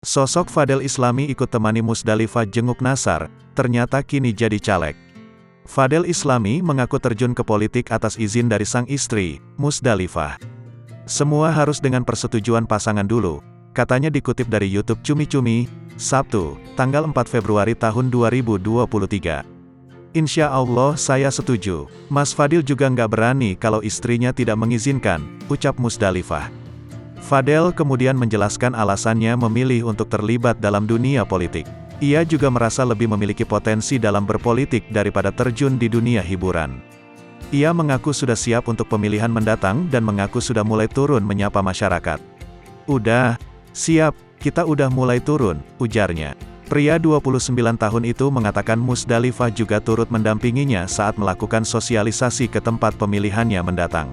Sosok Fadel Islami ikut temani Musdalifah jenguk Nasar, ternyata kini jadi caleg. Fadel Islami mengaku terjun ke politik atas izin dari sang istri, Musdalifah. Semua harus dengan persetujuan pasangan dulu, katanya dikutip dari YouTube Cumi Cumi, Sabtu, tanggal 4 Februari tahun 2023. Insya Allah saya setuju, Mas Fadil juga nggak berani kalau istrinya tidak mengizinkan, ucap Musdalifah. Fadel kemudian menjelaskan alasannya memilih untuk terlibat dalam dunia politik. Ia juga merasa lebih memiliki potensi dalam berpolitik daripada terjun di dunia hiburan. Ia mengaku sudah siap untuk pemilihan mendatang dan mengaku sudah mulai turun menyapa masyarakat. Udah, siap, kita udah mulai turun, ujarnya. Pria 29 tahun itu mengatakan Musdalifah juga turut mendampinginya saat melakukan sosialisasi ke tempat pemilihannya mendatang.